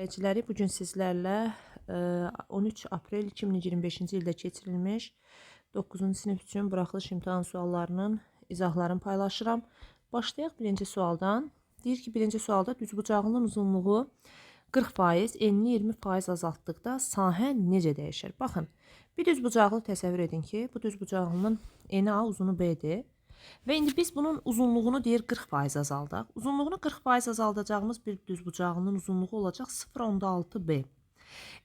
Öğrenciləri bugün sizlərlə 13 aprel 2025-ci ildə keçirilmiş 9-cu sinif üçün buraxılış imtahan suallarının izahlarını paylaşıram. Başlayaq birinci sualdan. Deyir ki, birinci sualda düzbucağının uzunluğu 40%, enini 20% azaltdıqda sahə necə dəyişir? Baxın, bir düzbucaqlı təsəvvür edin ki, bu düzbucağlının eni A, uzunu B-dir. Və indi biz bunun uzunluğunu deyir 40% azaldaq. Uzunluğunu 40% azaldacağımız bir düzbucağının uzunluğu olacaq 0.6B.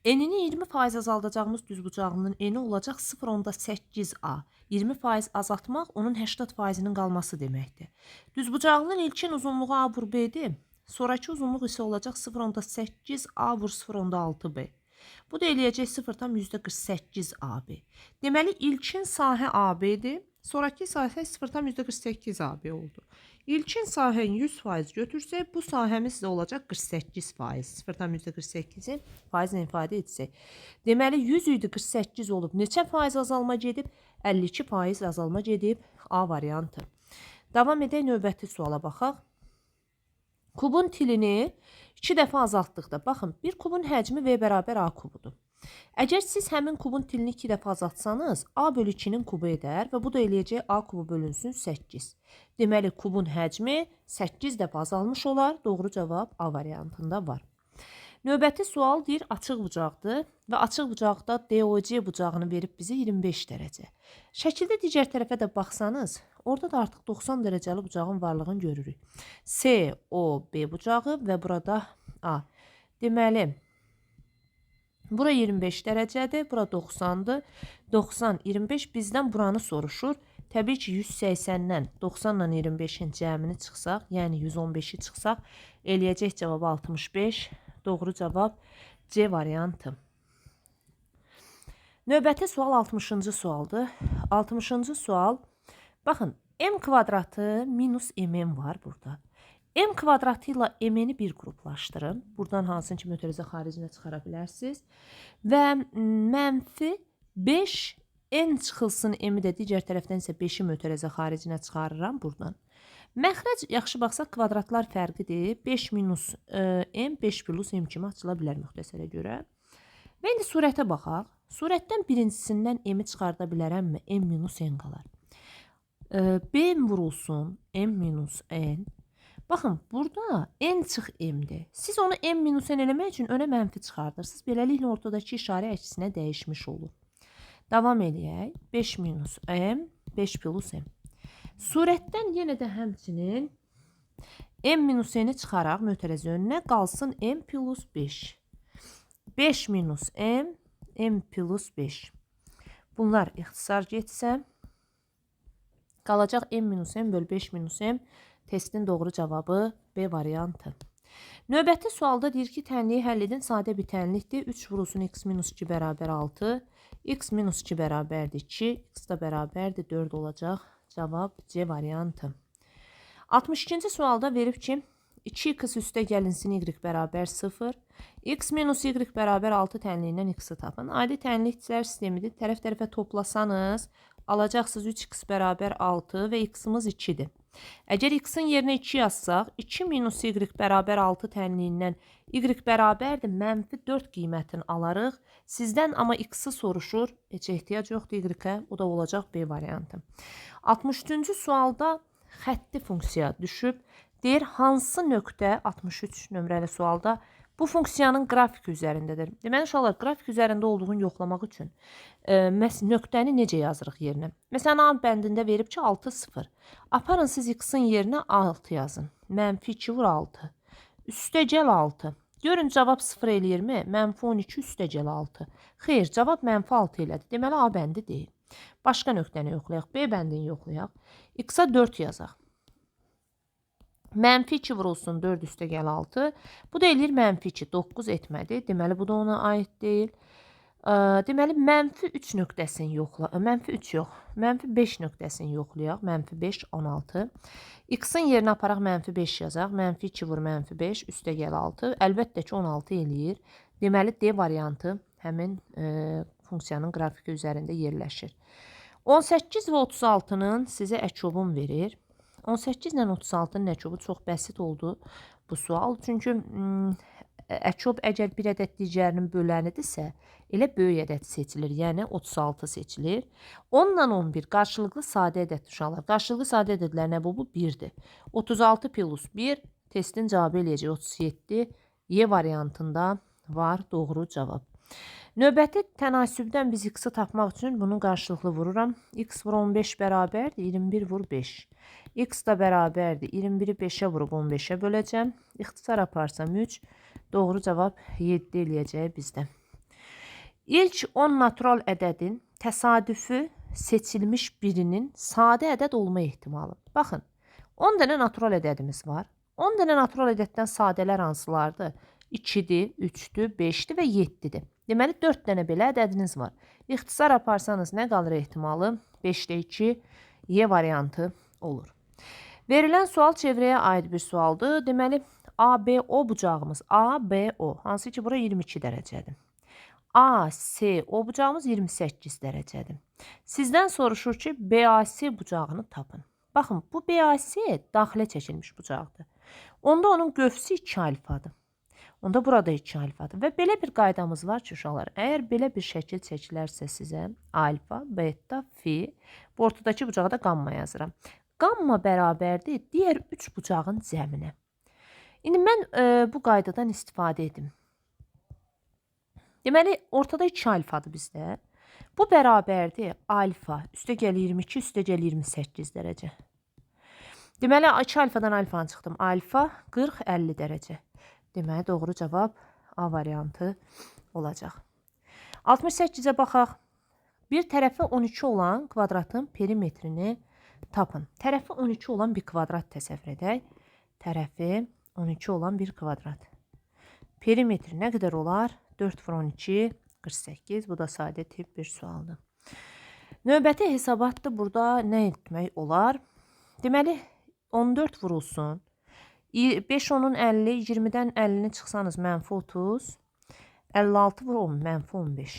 Enini 20% azaldacağımız düzbucağının eni olacaq 0.8A. 20% azaltmaq onun 80%-nin qalması deməkdir. Düzbucağının ilkin uzunluğu A vur B-dir. Sonraki uzunluq isə olacaq 0.8A vur 0.6B. Bu da eləyəcək 0,48AB. Deməli, ilkin sahə AB-dir. Sonraki sahə 0,48AB oldu. İlkin sahəni 100% götürsək, bu sahəmiz də olacaq 48%. 0,48-i faizlə ifadə etsək. Deməli, 100 idi, 48 olub. Neçə faiz azalma gedib? 52% azalma gedib. A variantı. Davam edək, növbəti suala baxaq. Kubun tilini 2 dəfə azaltdıqda, baxın, bir kubun həcmi V bərabər A kubudur. Əgər siz həmin kubun tilini 2 dəfə azaltsanız, A bölü 2-nin kubu edər və bu da eləyəcək A kubu bölünsün 8. Deməli, kubun həcmi 8 dəfə azalmış olar. Doğru cavab A variantında var. Növbəti sual deyir, açıq bucaqdır və açıq bucaqda DOC bucağını verib bizə 25 dərəcə. Şəkildə digər tərəfə də baxsanız, orada da artıq 90 dərəcəli bucağın varlığını görürük. COB bucağı və burada A. Deməli, bura 25 dərəcədir, bura 90-dır. 90, 25 bizdən buranı soruşur. Təbii ki, 180-dən 90-la 25-in cəmini çıxsaq, yəni 115-i çıxsaq, eləyəcək cavab 65. Doğru cavab C variantı. Növbəti sual 60-cı sualdır. 60-cı sual. Baxın, M kvadratı minus MN var burada. M kvadratı ilə MN-i bir qruplaşdırın. Buradan hansın ki, mötərizə xaricinə çıxara bilərsiniz. Və mənfi 5 N çıxılsın M-i də digər tərəfdən isə 5-i mötərizə xaricinə çıxarıram buradan. Məxrəc, yaxşı baxsaq, kvadratlar fərqidir. 5 minus M, 5 plus M kimi açıla bilər müxtəsərə görə. Və indi surətə baxaq. Surətdən birincisindən M-i çıxarda bilərəmmi? M minus N qalar. B vurulsun, M minus N. Baxın, burada N çıx M-dir. Siz onu M minus N eləmək üçün önə mənfi çıxardırsınız. Beləliklə, ortadakı işarə əksinə dəyişmiş olur. Davam eləyək. 5 minus M, 5 plus M. Surətdən yenə də həmçinin M minus N-i çıxaraq mötərizə önünə qalsın M plus 5. 5 minus M, M plus 5. Bunlar ixtisar getsə, qalacaq M minus M bölü 5 minus M. Testin doğru cavabı B variantı. Növbəti sualda deyir ki, tənliyi həll edin, sadə bir tənlikdir. 3 vurulsun x minus 2 bərabər 6. X minus 2 bərabərdir 2. X da bərabərdir 4 olacaq. Cavab C variantı. 62-ci sualda verib ki, 2x üstə gəlinsin y bərabər 0. X minus y bərabər 6 tənliyindən x-i tapın. Adi tənlikçilər sistemidir. Tərəf-tərəfə toplasanız, alacaqsınız 3x bərabər 6 və x-imiz 2-dir. Əgər x-in yerinə 2 yazsaq, 2 minus y bərabər 6 tənliyindən y bərabərdir, mənfi 4 qiymətini alarıq. Sizdən amma x-i soruşur, heç ehtiyac yoxdur y-ə, o da olacaq B variantı. 63-cü sualda xətti funksiya düşüb. Deyir, hansı nöqtə, 63 nömrəli sualda, bu funksiyanın qrafiki üzərindədir. Deməli, uşaqlar, qrafik üzərində olduğunu yoxlamaq üçün nöqtəni necə yazırıq yerinə? Məsələn, A bəndində verib ki, 6, 0. Aparın siz x-in yerinə 6 yazın. Mənfi 2 vur 6. Üstə gəl 6. Görün, cavab 0 eləyirmi? Mənfi 12 üstə gəl 6. Xeyr, cavab mənfi 6 elədi. Deməli, A bəndi deyil. Başqa nöqtəni yoxlayaq. B bəndini yoxlayaq. X-a 4 yazaq. Mənfi 2 vurulsun 4 üstə gəl 6. Bu da eləyir mənfi 2. 9 etmədi. Deməli, bu da ona aid deyil. Deməli, mənfi 3 nöqtəsini yoxlayaq. Mənfi 3 yox. Mənfi 5 nöqtəsini yoxlayaq. Mənfi 5, 16. X-in yerinə aparaq mənfi 5 yazaq. Mənfi 2 vur mənfi 5 üstə gəl 6. Əlbəttə ki, 16 eləyir. Deməli, D variantı həmin funksiyanın qrafiki üzərində yerləşir. 18 və 36-nın sizə əkobun verir. 18 ilə 36-nın əkobu çox bəsit oldu bu sual. Çünki Əçob əgər bir ədəd digərinin bölənidirsə, elə böyük ədəd seçilir, yəni 36 seçilir. 10 ilə 11 qarşılıqlı sadə ədəd uşaqlar. Qarşılıqlı sadə ədədlər nə bu? Bu 1-dir. 36 plus 1 testin cavabı eləyəcək 37. Y variantında var doğru cavab. Növbəti tənasübdən biz x-i tapmaq üçün bunun qarşılıqlı vururam. X vur 15 bərabərdir, 21 vur 5. X da bərabərdir, 21-i 5-ə vurub 15-ə böləcəm. İxtisar aparsam 3, doğru cavab 7 eləyəcək bizdə. İlk 10 natural ədədin təsadüfü seçilmiş birinin sadə ədəd olma ehtimalı. Baxın, 10 dənə natural ədədimiz var. 10 dənə natural ədəddən sadələr hansılardır? 2-dir, 3-dür, 5-dir və 7-dir. Deməli, 4 dənə belə ədədiniz var. İxtisar aparsanız nə qalır ehtimalı? 5-də 2, Y variantı olur. Verilən sual çevrəyə aid bir sualdır. Deməli, ABO bucağımız ABO, hansı ki bura 22 dərəcədir. ASO bucağımız 28 dərəcədir. Sizdən soruşur ki, BAS bucağını tapın. Baxın, bu BAS daxilə çəkilmiş bucaqdır. Onda onun qövsü 2 alfadır. Onda burada 2 alfadır. Və belə bir qaydamız var ki, uşaqlar, əgər belə bir şəkil çəkilərsə sizə alfa, beta, fi, bu ortadakı bucağa da qamma yazıram. Qamma bərabərdir digər 3 bucağın cəminə. İndi mən bu qaydadan istifadə edim. Deməli, ortada 2 alfadır bizdə. Bu bərabərdir alfa, üstə gəl 22, üstə gəl 28 dərəcə. Deməli, 2 alfadan alfanı çıxdım. Alfa 40-50 dərəcə. Deməli, doğru cavab A variantı olacaq. 68-ə baxaq. Bir tərəfi 12 olan kvadratın perimetrini tapın. Tərəfi 12 olan bir kvadrat təsəvvür edək. Tərəfi 12 olan bir kvadrat. Perimetri nə qədər olar? 4 vur 12, 48. Bu da sadə tip bir sualdır. Növbəti hesabatdır. Burada nə etmək olar? Deməli, 14 vurulsun. 5 10-un 50, 20-dən 50-ni çıxsanız mənfi 30, 56 vur 10, mənfi 15.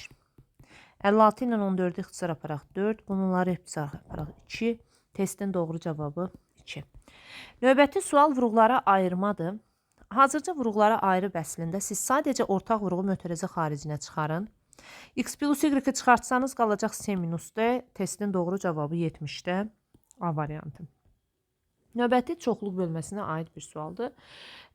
56 ilə 14-ü ixtisar aparaq 4, bunları ixtisar aparaq 2, testin doğru cavabı 2. Növbəti sual vuruqlara ayırmadır. Hazırca vuruqlara ayırıb əslində siz sadəcə ortaq vuruğu mötərizə xaricinə çıxarın. X plus y-i çıxartsanız qalacaq S minus D, testin doğru cavabı 70-də A variantı. Növbəti çoxluq bölməsinə aid bir sualdır.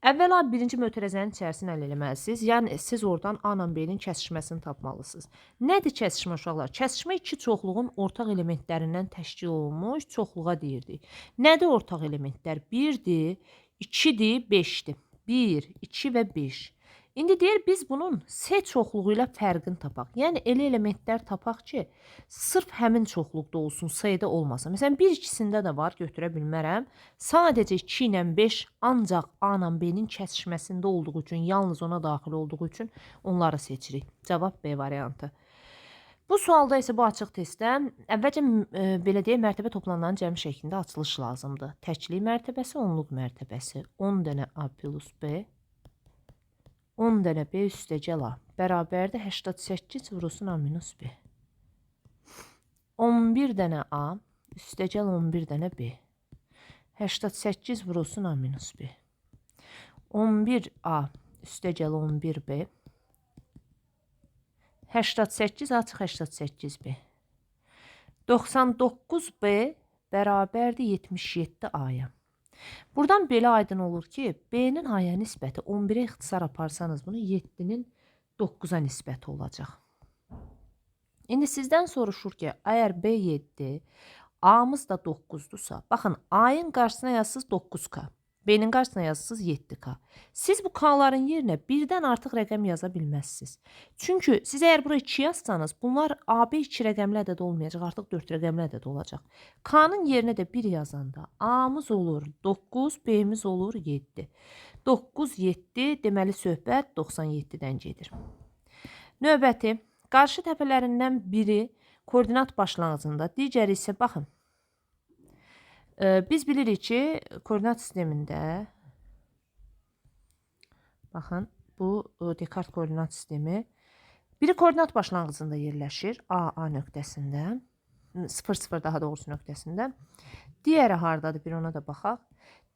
Əvvəla birinci mötərizənin içərisini əldə etməlisiniz. Yəni, siz oradan A ilə B-nin kəsişməsini tapmalısınız. Nədir kəsişmə uşaqlar? Kəsişmə iki çoxluğun ortaq elementlərindən təşkil olunmuş çoxluğa deyirdik. Nədir ortaq elementlər? 1-dir, 2-dir, 5-dir. 1, 2 və 5. İndi deyir, biz bunun S çoxluğu ilə fərqini tapaq. Yəni, elə elementlər tapaq ki, sırf həmin çoxluqda olsun, sayıda olmasın. Məsələn, bir ikisində də var, götürə bilmərəm. Sadəcə 2 ilə 5 ancaq A ilə B-nin kəsişməsində olduğu üçün, yalnız ona daxil olduğu üçün onları seçirik. Cavab B variantı. Bu sualda isə bu açıq testdə əvvəlcə belə deyək, mərtəbə toplananların cəmi şəklində açılış lazımdır. Təklik mərtəbəsi, onluq mərtəbəsi. 10 dənə A plus B. 10 dənə B üstə gəl A bərabərdir 88 vurulsun A minus B. 11 dənə A üstə gəl 11 dənə B. 88 vurulsun A minus B. 11 A üstə gəl 11 B. 88 açıq 88 B. 99 B bərabərdir 77 A-ya. Buradan belə aydın olur ki, B-nin A-ya nisbəti 11-ə ixtisar aparsanız bunu 7-nin 9-a nisbəti olacaq. İndi sizdən soruşur ki, əgər B 7, A-mız da 9-dursa, baxın, A-nın qarşısına yazsınız 9K, B-nin qarşısına yazsınız 7K. Siz bu K-ların yerinə birdən artıq rəqəm yaza bilməzsiniz. Çünki siz əgər bura 2 yazsanız, bunlar AB 2 rəqəmli ədəd olmayacaq, artıq 4 rəqəmli ədəd olacaq. K-nın yerinə də 1 yazanda A-mız olur 9, B-miz olur 7. 9, 7, deməli söhbət 97-dən gedir. Növbəti, qarşı təpələrindən biri koordinat başlanğıcında, digəri isə, baxın, biz bilirik ki, koordinat sistemində, baxın, bu Descartes koordinat sistemi, biri koordinat başlanğıcında yerləşir, A nöqtəsində, 0, 0 daha doğrusu nöqtəsində. Digəri hardadır, bir ona da baxaq.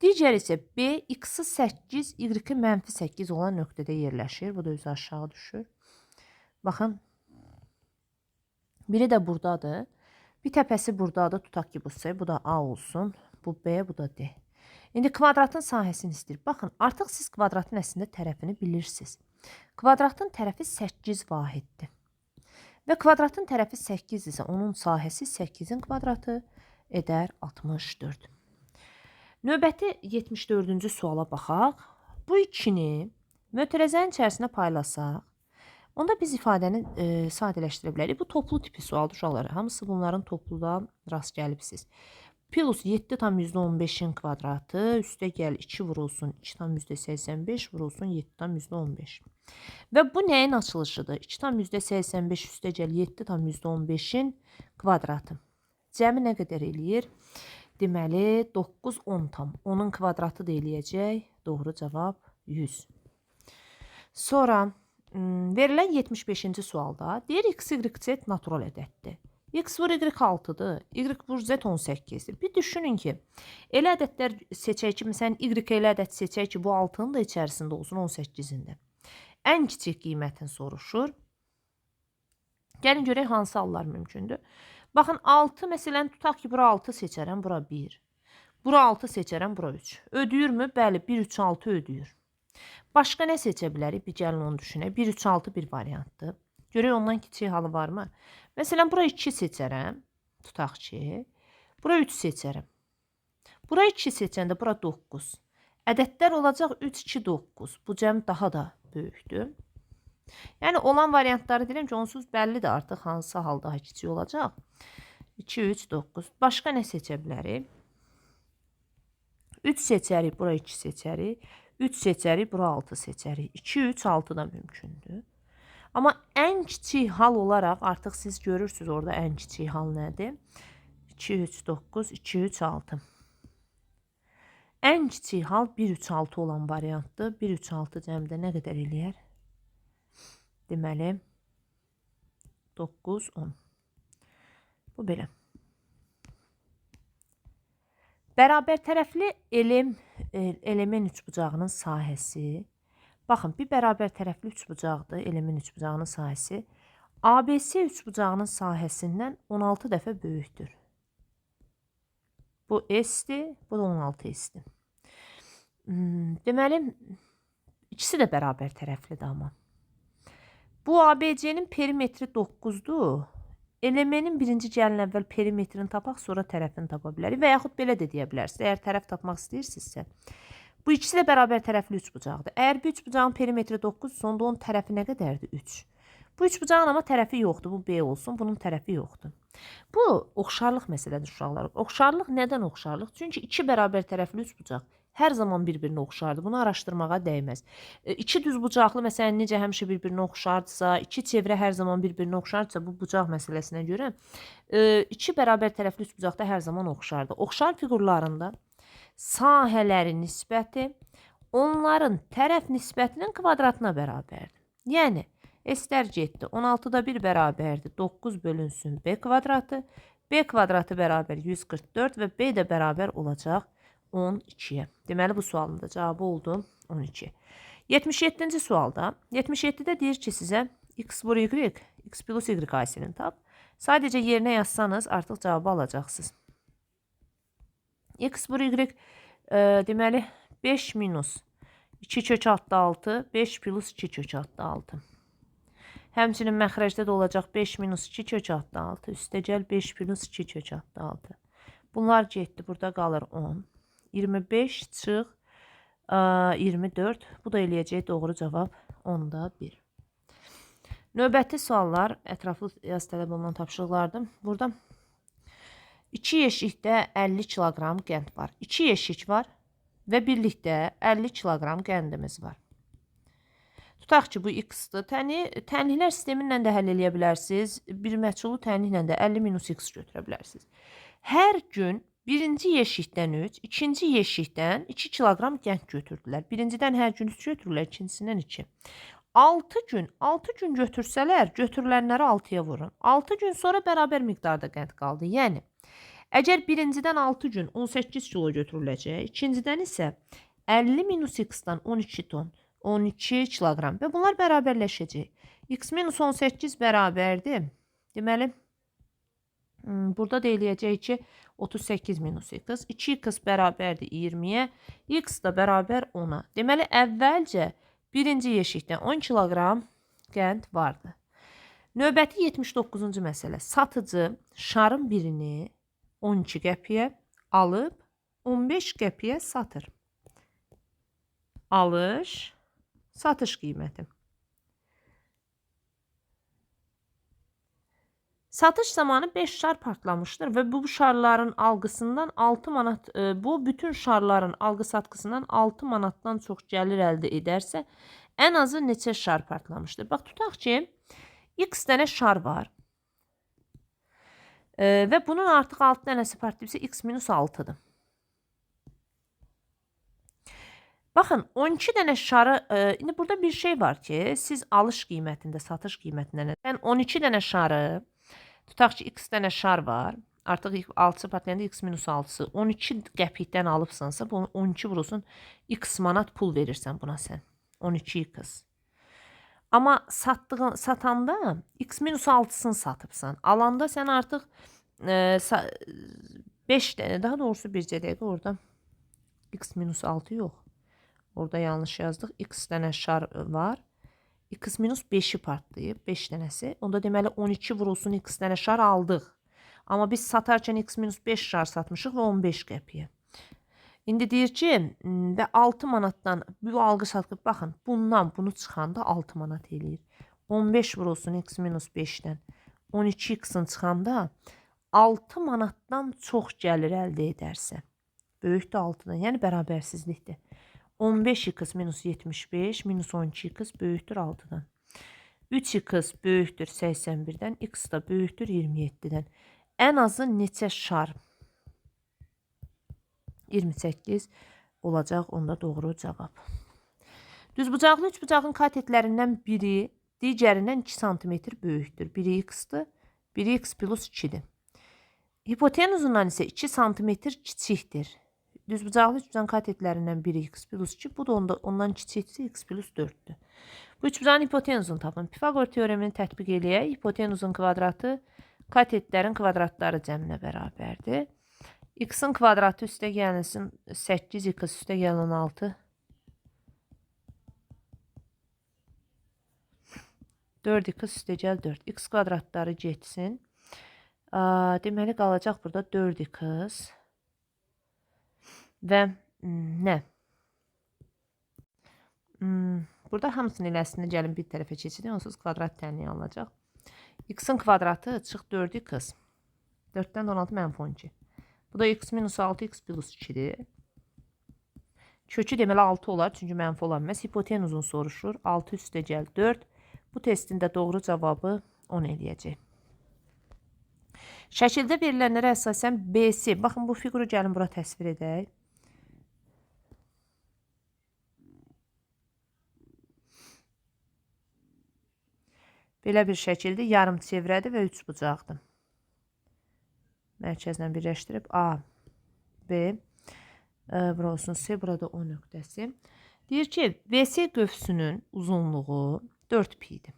Digər isə B x-i 8, y-i -8 olan nöqtədə yerləşir. Bu da özü aşağı düşür. Baxın. Biri də buradadır. Bir təpəsi buradadır. Tutaq ki, bu C, bu da A olsun. Bu B, bu da D. İndi kvadratın sahəsini istəyir. Baxın, artıq siz kvadratın əslində tərəfini bilirsiniz. Kvadratın tərəfi 8 vahiddir. Və kvadratın tərəfi 8 isə onun sahəsi 8-in kvadratı edər 64. Növbəti 74-cü suala baxaq. Bu ikini mötərizənin içərisinə paylasaq, onda biz ifadəni sadələşdirə bilərik. Bu toplu tipi sualdır uşaqlar. Hamısı bunların topluda rast gəlibsiz. Plus 7 tam %15'in kvadratı üstə gəl 2 vurulsun 2 tam %85 vurulsun 7 tam %15. Və bu nəyin açılışıdır? 2 tam %85 üstə gəl 7 tam %15'in kvadratı. Cəmi nə qədər eləyir? Deməli 9 10 tam. Onun kvadratı da eləyəcək. Doğru cavab 100. Sonra verilən 75-ci sualda deyir x, y, z natural ədəddir. X vur y 6'dır. Y vur z 18'dir. Bir düşünün ki, elə ədədlər seçək ki, məsələn, y elə ədəd seçək ki, bu 6'nın da içərisində olsun 18'ində. Ən kiçik qiymətin soruşur. Gəlin görək hansı hallar mümkündür. Baxın 6 məsələn tutaq ki, bura 6 seçərəm, bura 1. Bura 6 seçərəm, bura 3. Ödəyirmi? Bəli, 1 3 6 ödəyir. Başqa nə seçə bilərik? Bir gəlin onu düşünək. 1 3 6 bir variantdır. Görək ondan kiçik halı varmı? Məsələn, bura 2 seçərəm. Tutaq ki, bura 3 seçərəm. Bura 2 seçəndə bura 9. Ədədlər olacaq 3 2 9. Bu cəm daha da böyükdür. Yəni olan variantları deyirəm ki, onsuz bəllidir artıq hansı hal daha kiçik olacaq. 2 3 9. Başqa nə seçə bilərik? 3 seçərik, bura 2 seçərik. 3 seçərik, bura 6 seçərik. 2 3 6 da mümkündür. Amma ən kiçik hal olaraq artıq siz görürsünüz orada ən kiçik hal nədir? 2 3 9 2 3 6. Ən kiçik hal 1 3 6 olan variantdır. 1 3 6 cəmdə nə qədər eləyər? Deməli 9 10. Bu belə. Bərabər tərəfli element üçbucağının sahəsi. Baxın, bir bərabər tərəfli üçbucaqdır, element üçbucağının sahəsi. ABC üçbucağının sahəsindən 16 dəfə böyükdür. Bu S-dir, bu da 16 S-dir. Deməli, ikisi də bərabər tərəflidir amma. Bu ABC-nin perimetri 9'dur. Elementin birinci gəlin əvvəl perimetrini tapaq, sonra tərəfini tapa bilərik. Və yaxud belə də deyə bilərsiniz. Əgər tərəf tapmaq istəyirsinizsə, bu ikisi də bərabər tərəfli üçbucaqdır. Əgər bir üçbucağın perimetri 9, sonda onun tərəfi nə qədərdir? 3. Bu üçbucağın amma tərəfi yoxdur. Bu B olsun, bunun tərəfi yoxdur. Bu oxşarlıq məsələdir uşaqlar. Oxşarlıq nədən oxşarlıq? Çünki iki bərabər tərəfli üçbucaq hər zaman bir-birinə oxşardır. Bunu araşdırmağa dəyməz. İki düzbucaqlı məsələn necə həmişə bir-birinə oxşardısa, iki çevrə hər zaman bir-birinə oxşardısa, bu bucaq məsələsinə görə iki bərabər tərəfli üçbucaqda hər zaman oxşardır. Oxşar fiqurlarında sahələrin nisbəti onların tərəf nisbətinin kvadratına bərabərdir. Yəni S-lər getdi. 16'da 1 bərabərdir. 9 bölünsün B kvadratı. B kvadratı bərabər 144 və B də bərabər olacaq 12'ye. Deməli bu sualın da cavabı oldu 12. 77-ci sualda 77'də deyir ki sizə x vur y, x plus y asilini tap. Sadəcə yerinə yazsanız artıq cavabı alacaqsınız. X vur y deməli 5 minus 2 kök altı 6, 5 plus 2 kök altı 6. Həmçinin məxrəcdə də olacaq 5 minus 2 kök altı 6. Üstə gəl 5 plus 2 kök altı 6. Bunlar getdi. Burada qalır 10. 25 çıx 24. Bu da eləyəcək doğru cavab 10'da 1. Növbəti suallar ətraflı yaz tələb olunan tapşırıqlardır. Burada 2 yeşikdə 50 kiloqram qənd var. 2 yeşik var və birlikdə 50 kiloqram qəndimiz var. Tutaq ki, bu x-dır. Tənliklər sistemindən də həll eləyə bilərsiniz. Bir məchulu tənliklə də 50 minus x götürə bilərsiniz. Hər gün birinci yeşikdən 3, ikinci yeşikdən 2 kiloqram qənd götürdülər. Birincidən hər gün 3 götürürlər, ikincisindən 2. 6 gün götürsələr, götürülənləri 6'ya vurun. 6 gün sonra bərabər miqdarda qənd qaldı. Yəni, Əgər birincidən 6 gün 18 kilo götürüləcək, ikincidən isə 50 minus x-dan 12 ton, 12 kiloqram və bunlar bərabərləşəcək. X minus 18 bərabərdir. Deməli, burada deyiləcək ki, 38 minus x, 2x bərabərdir 20-yə, x da bərabər 10-a. Deməli, əvvəlcə birinci yeşikdən 10 kiloqram qənd vardı. Növbəti 79-cu məsələ. Satıcı şarın birini 12 qəpiyə alıb 15 qəpiyə satır. Alış, satış qiyməti. Satış zamanı 5 şar partlamışdır və bu şarların algısından 6 manat, bu bütün şarların algı-satqısından 6 manatdan çox gəlir əldə edərsə, ən azı neçə şar partlamışdır? Bax, tutaq ki, x dənə şar var və bunun artıq 6 dənəsi partlayıbsa x minus 6-dır. Baxın, 12 dənə şarı, indi burada bir şey var ki, siz alış qiymətində, satış qiymətində, sən 12 dənə şarı, tutaq ki, x dənə şar var, artıq 6-sı partlayanda x minus 6-sı, 12 qəpikdən alıbsansa, bunu 12 vurulsun, x manat pul verirsən buna sən, 12x. Amma satanda x minus 6-sını satıbsan, alanda sən artıq 5 dənə, daha doğrusu bircə dəqiqə orada x minus 6 yox. Orada yanlış yazdıq. X dənə şar var. X minus 5'i partlayıb. 5 dənəsi. Onda deməli 12 vurulsun x dənə şar aldıq. Amma biz satarkən x minus 5 şar satmışıq və 15 qəpiyə. İndi deyir ki, və 6 manatdan bu algı satqıb, baxın, bundan bunu çıxanda 6 manat eləyir. 15 vurulsun x minus 5-dən. 12x-in çıxanda 6 manatdan çox gəlir əldə edərsə. Böyükdür 6-dan, yəni bərabərsizlikdir. 15x minus 75 minus 12x böyükdür 6-dan. 3x böyükdür 81-dən, x da böyükdür 27-dən. Ən azı neçə şar? 28 olacaq onda doğru cavab. Düzbucaqlı üçbucağın katetlərindən biri digərindən 2 cm böyükdür. Biri x-dır, biri x plus 2-dir. Hipotenuzundan isə 2 cm kiçikdir. Düzbucaqlı üçbucağın katetlərindən biri x plus 2, bu da ondan kiçikdirsə x plus 4'dür. Bu üçbucağın hipotenuzunu tapın. Pifagor teoremini tətbiq eləyək. Hipotenuzun kvadratı katetlərin kvadratları cəminə bərabərdir. X-in kvadratı üstə gəlinsin 8x üstə gəlin 6. 4x üstə gəl 4. X kvadratları getsin. Deməli qalacaq burada 4x və nə? Burada hamısının eləsinə gəlin bir tərəfə keçirik. Onsuz kvadrat tənliyi alınacaq. X-in kvadratı çıx 4x. 4-dən 16 mənfi 12. Bu da x minus 6 x plus 2'dir. Kökü deməli 6 olar. Çünki mənfi olan məhz hipotenuzunu soruşur. 6 üstə gəl 4. Bu testin də doğru cavabı 10 eləyəcək. Şəkildə verilənlərə əsasən BC. Baxın, bu fiquru gəlin bura təsvir edək. Belə bir şəkildə yarım çevrədir və üçbucaqdır. Mərkəzlə birləşdirib A, B, bura olsun C, burada O nöqtəsi. Deyir ki, VC qövsünün uzunluğu 4 pi'dir.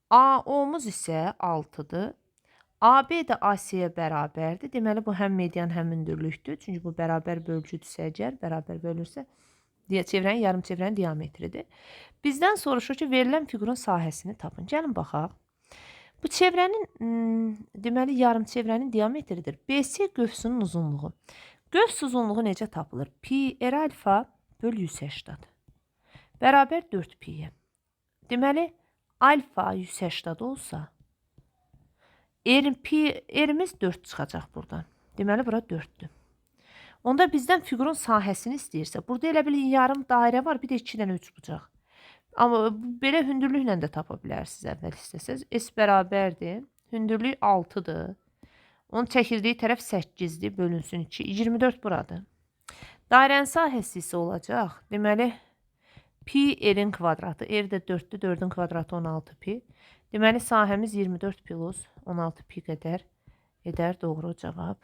AO'muz isə 6'dır. AB də AC-yə bərabərdir. Deməli, bu həm median, həm hündürlükdür. Çünki bu bərabər bölgüdürsə əgər, bərabər bölürsə, çevrənin, yarım çevrənin diametridir. Bizdən soruşur ki, verilən fiqurun sahəsini tapın. Gəlin baxaq. Bu çevrənin, deməli, yarım çevrənin diametridir. BC qövsünün uzunluğu. Qövs uzunluğu necə tapılır? Pi r alfa böl 180. Bərabər 4 pi'yə. Deməli, alfa 180 olsa, R'imiz 4 çıxacaq buradan. Deməli, bura 4'dür. Onda bizdən fiqurun sahəsini istəyirsə, burada elə bir yarım dairə var, bir də 2 dənə üçbucaq. Amma belə hündürlüklə də tapa bilərsiniz əvvəl istəsəz. S bərabərdir. Hündürlük 6'dır. Onun çəkildiyi tərəf 8'dir. Bölünsün 2. 24 buradır. Dairənin sahəsi isə olacaq. Deməli, pi R'in kvadratı. R də 4'dür. 4'ün kvadratı 16 pi. Deməli, sahəmiz 24 plus 16 pi qədər edər doğru cavab.